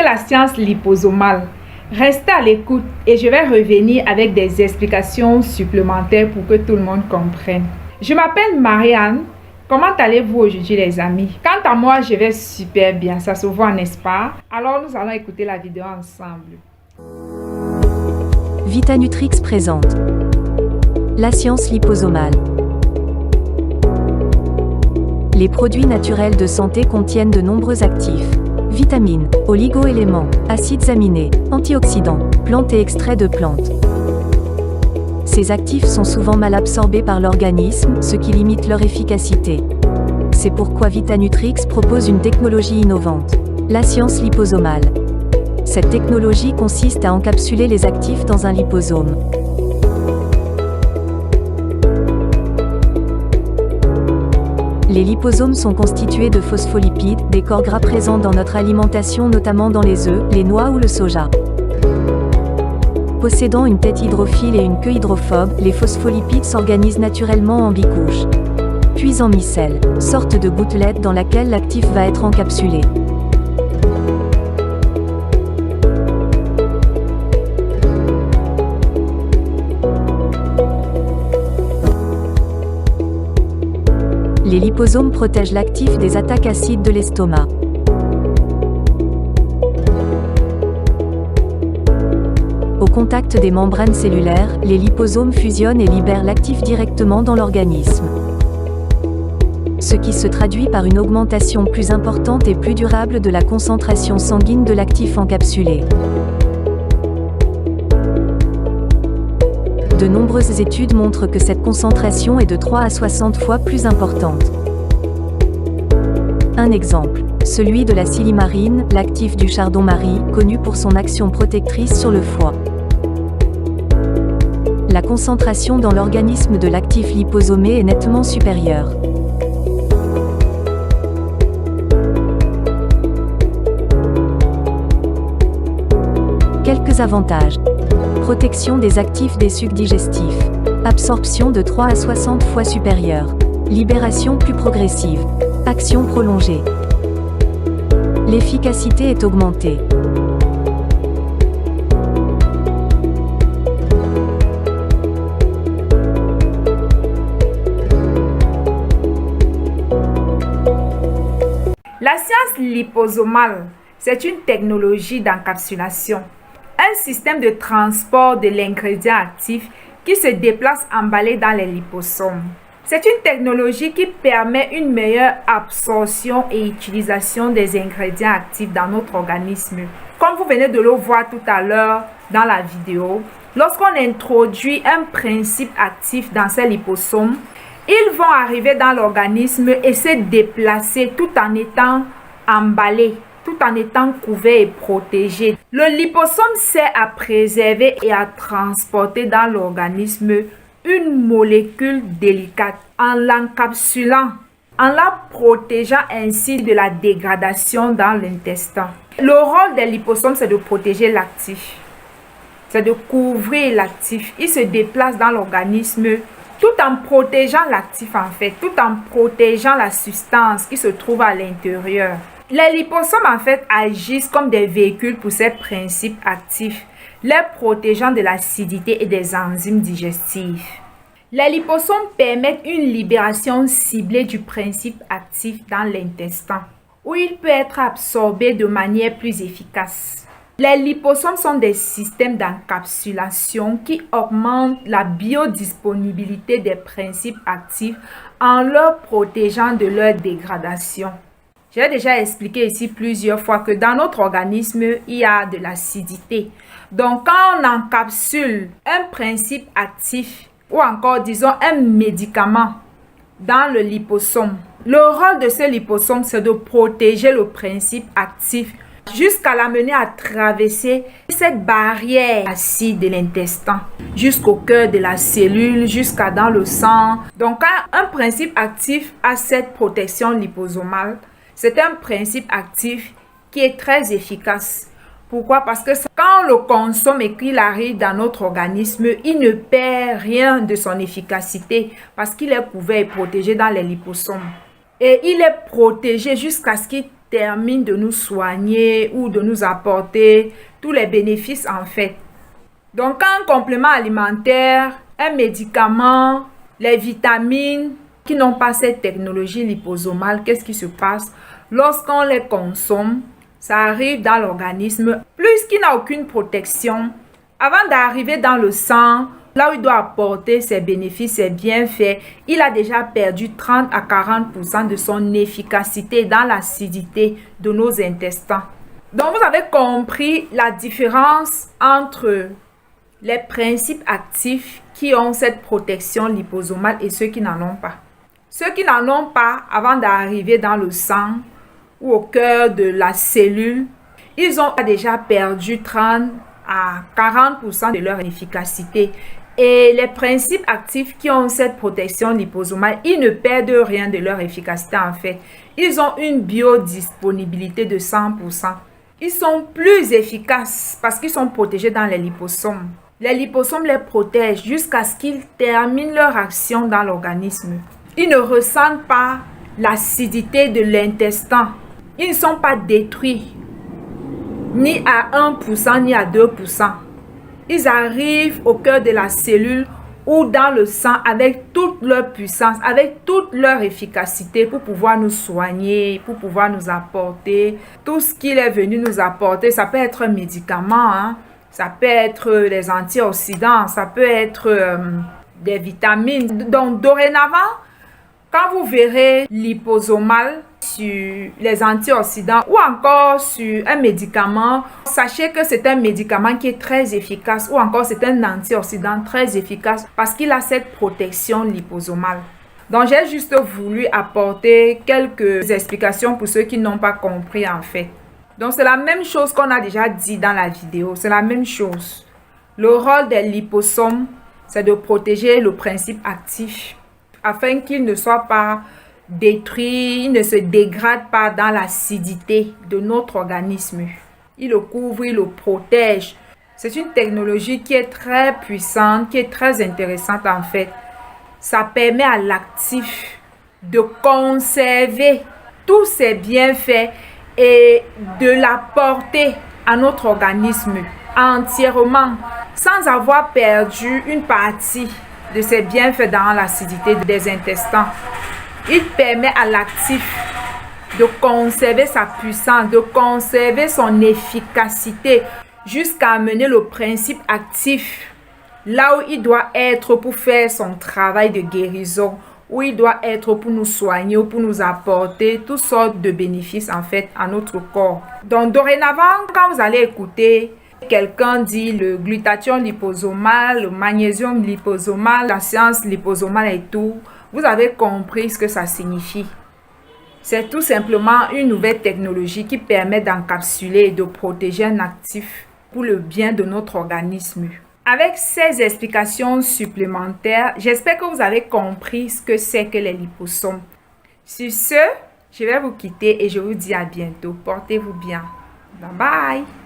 la science liposomale. Restez à l'écoute et je vais revenir avec des explications supplémentaires pour que tout le monde comprenne. Je m'appelle Marianne. Comment allez-vous aujourd'hui les amis? Quant à moi, je vais super bien, ça se voit n'est-ce pas? Alors nous allons écouter la vidéo ensemble. Vitanutrix présente la science liposomale. Les produits naturels de santé contiennent de nombreux actifs, vitamines, oligo-éléments, acides aminés, antioxydants, plantes et extraits de plantes. Ces actifs sont souvent mal absorbés par l'organisme, ce qui limite leur efficacité. C'est pourquoi Vitanutrix propose une technologie innovante, la science liposomale. Cette technologie consiste à encapsuler les actifs dans un liposome. Les liposomes sont constitués de phospholipides, des corps gras présents dans notre alimentation notamment dans les œufs, les noix ou le soja. Possédant une tête hydrophile et une queue hydrophobe, les phospholipides s'organisent naturellement en bicouches, puis en micelle, sorte de gouttelette dans laquelle l'actif va être encapsulé. Les liposomes protègent l'actif des attaques acides de l'estomac. Au contact des membranes cellulaires, les liposomes fusionnent et libèrent l'actif directement dans l'organisme. Ce qui se traduit par une augmentation plus importante et plus durable de la concentration sanguine de l'actif encapsulé. De nombreuses études montrent que cette concentration est de 3 à 60 fois plus importante. Un exemple, celui de la silimarine, l'actif du chardon-marie, connu pour son action protectrice sur le foie. La concentration dans l'organisme de l'actif liposomé est nettement supérieure. Quelques avantages. Protection des actifs des sucs digestifs. Absorption de 3 à 60 fois supérieure. Libération plus progressive. Action prolongée. L'efficacité est augmentée. La science liposomale, c'est une technologie d'encapsulation. Un système de transport de l'ingrédient actif qui se déplace emballé dans les liposomes. C'est une technologie qui permet une meilleure absorption et utilisation des ingrédients actifs dans notre organisme. Comme vous venez de le voir tout à l'heure dans la vidéo, lorsqu'on introduit un principe actif dans ces liposomes, ils vont arriver dans l'organisme et se déplacer tout en étant emballés, tout en étant couverts et protégés. Le liposome sert à préserver et à transporter dans l'organisme une molécule délicate en l'encapsulant, en la protégeant ainsi de la dégradation dans l'intestin. Le rôle des liposomes, c'est de protéger l'actif, c'est de couvrir l'actif. Il se déplace dans l'organisme tout en protégeant l'actif en fait, tout en protégeant la substance qui se trouve à l'intérieur. Les liposomes en fait agissent comme des véhicules pour ces principes actifs, les protégeant de l'acidité et des enzymes digestives. Les liposomes permettent une libération ciblée du principe actif dans l'intestin, où il peut être absorbé de manière plus efficace. Les liposomes sont des systèmes d'encapsulation qui augmentent la biodisponibilité des principes actifs en leur protégeant de leur dégradation. J'ai déjà expliqué ici plusieurs fois que dans notre organisme, il y a de l'acidité. Donc, quand on encapsule un principe actif ou encore, disons, un médicament dans le liposome, le rôle de ce liposome, c'est de protéger le principe actif jusqu'à l'amener à traverser cette barrière acide de l'intestin, jusqu'au cœur de la cellule, jusqu'à dans le sang. Donc, quand un principe actif a cette protection liposomale, c'est un principe actif qui est très efficace. Pourquoi? Parce que quand on le consomme et qu'il arrive dans notre organisme, il ne perd rien de son efficacité parce qu'il est couvert et protégé dans les liposomes. Et il est protégé jusqu'à ce qu'il termine de nous soigner ou de nous apporter tous les bénéfices en fait. Donc, un complément alimentaire, un médicament, les vitamines qui n'ont pas cette technologie liposomale, qu'est-ce qui se passe? Lorsqu'on les consomme, ça arrive dans l'organisme, puisqu'il n'a aucune protection. Avant d'arriver dans le sang, là où il doit apporter ses bénéfices, ses bienfaits, il a déjà perdu 30 à 40% de son efficacité dans l'acidité de nos intestins. Donc, vous avez compris la différence entre les principes actifs qui ont cette protection liposomale et ceux qui n'en ont pas. Ceux qui n'en ont pas, avant d'arriver dans le sang ou au cœur de la cellule, ils ont déjà perdu 30 à 40% de leur efficacité. Et les principes actifs qui ont cette protection liposomale, ils ne perdent rien de leur efficacité en fait. Ils ont une biodisponibilité de 100%. Ils sont plus efficaces parce qu'ils sont protégés dans les liposomes. Les liposomes les protègent jusqu'à ce qu'ils terminent leur action dans l'organisme. Ils ne ressentent pas l'acidité de l'intestin. Ils ne sont pas détruits, ni à 1%, ni à 2%. Ils arrivent au cœur de la cellule ou dans le sang avec toute leur puissance, avec toute leur efficacité pour pouvoir nous soigner, pour pouvoir nous apporter tout ce qu'il est venu nous apporter. Ça peut être un médicament, hein? Ça peut être les antioxydants, ça peut être des vitamines. Donc, dorénavant, quand vous verrez liposomal sur les antioxydants ou encore sur un médicament, sachez que c'est un médicament qui est très efficace ou encore c'est un antioxydant très efficace parce qu'il a cette protection liposomale. Donc, j'ai juste voulu apporter quelques explications pour ceux qui n'ont pas compris en fait. Donc, c'est la même chose qu'on a déjà dit dans la vidéo. C'est la même chose. Le rôle des liposomes, c'est de protéger le principe actif afin qu'il ne soit pas détruit, il ne se dégrade pas dans l'acidité de notre organisme. Il le couvre, il le protège. C'est une technologie qui est très puissante, qui est très intéressante en fait. Ça permet à l'actif de conserver tous ses bienfaits et de l'apporter à notre organisme entièrement sans avoir perdu une partie de ses bienfaits dans l'acidité des intestins. Il permet à l'actif de conserver sa puissance, de conserver son efficacité jusqu'à amener le principe actif là où il doit être pour faire son travail de guérison, où il doit être pour nous soigner ou pour nous apporter toutes sortes de bénéfices en fait à notre corps. Donc dorénavant, quand vous allez écouter quelqu'un dit le glutathion liposomal, le magnésium liposomal, la science liposomale et tout, vous avez compris ce que ça signifie. C'est tout simplement une nouvelle technologie qui permet d'encapsuler et de protéger un actif pour le bien de notre organisme. Avec ces explications supplémentaires, j'espère que vous avez compris ce que c'est que les liposomes. Sur ce, je vais vous quitter et je vous dis à bientôt. Portez-vous bien. Bye bye.